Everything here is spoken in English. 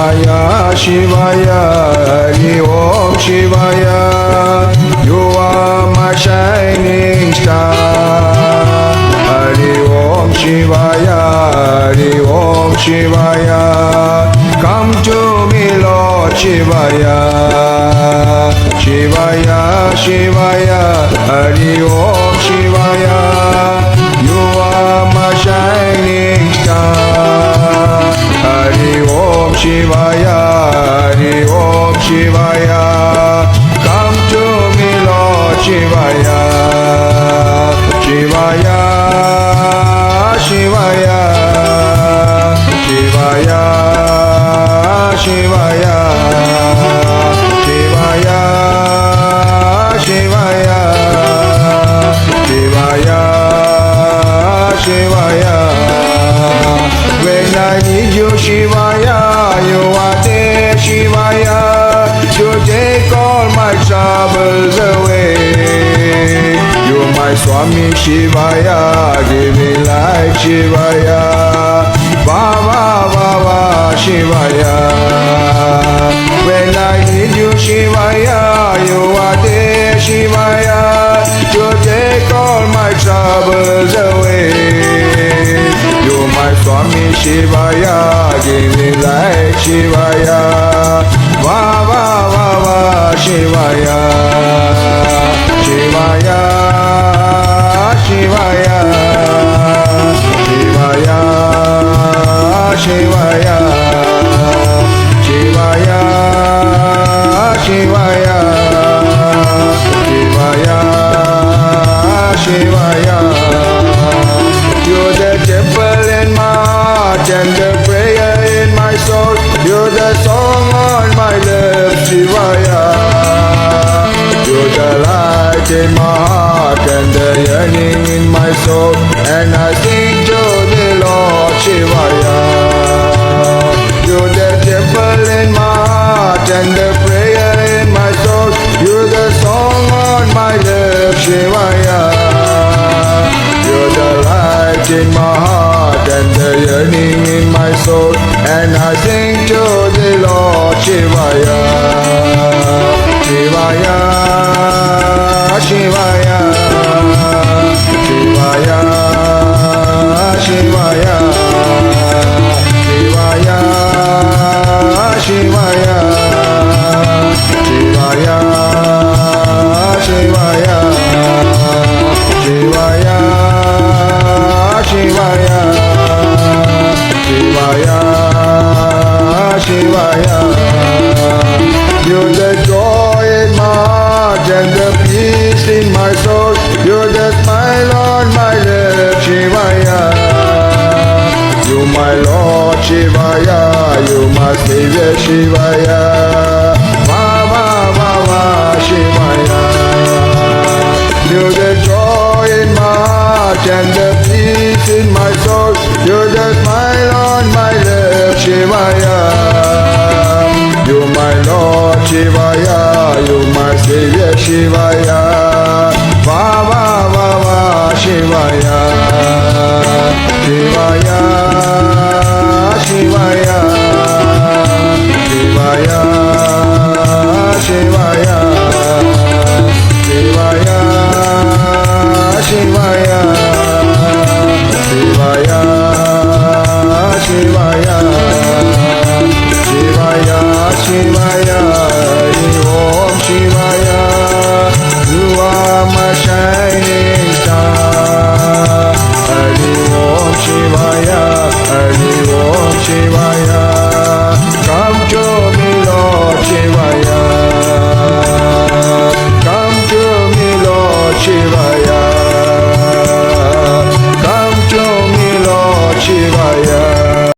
Shivaya, Shivaya, Hari Om Shivaya. You are my shining star. Hari Om Shivaya, Hari Om Shivaya. Come to me, Lord Shivaya. Shivaya, Shivaya, Hari Om Shivaya. You are my shining star. Hari Om Shivaya, Hari Om Shivaya. Come to me, Lord Shivaya. Shivaya, Shivaya, Shivaya, Shivaya, Shivaya, Shivaya, Shivaya, Shivaya. When I need you, Shivaya, you are there, Shivaya. You take all my troubles away. You my Swami Shivaya, give me life, Shivaya. Baba, Baba, Shivaya. When I need you, Shivaya, you are there, Shivaya. You take all my troubles away. You my Swami Shivaya, give me life, Shivaya. Baba, Baba, Shivaya. Shivaya, Shivaya, Shivaya, Shivaya, Shivaya, Shivaya, Shivaya, Shivaya. You're the temple in my heart and the prayer in my soul. You're the song on my lips, Shivaya. You're the light in my heart and the yearning in my soul. And I sing to the Lord Shivaya. You're the temple in my heart and the prayer in my soul. You're the song on my lips, Shivaya. You're the light in my heart and the yearning in my soul. And I sing to the Lord Shivaya. Shivaya, Shivaya, Shivaya, Shivaya, Shivaya, Shivaya, Shivaya, Shivaya, Shivaya, Shivaya, Shivaya, Shivaya. You're the joy in my heart and the peace in my soul. You're the smile on my lips, Shivaya. You my Lord Shivaya, you my Savior Shivaya. Baba, Baba, Shivaya. You're the joy in my heart and the peace in my soul. You're the smile on my lips, Shivaya. You my Lord Shivaya, you my Savior Shivaya. Baba, Baba, Shivaya.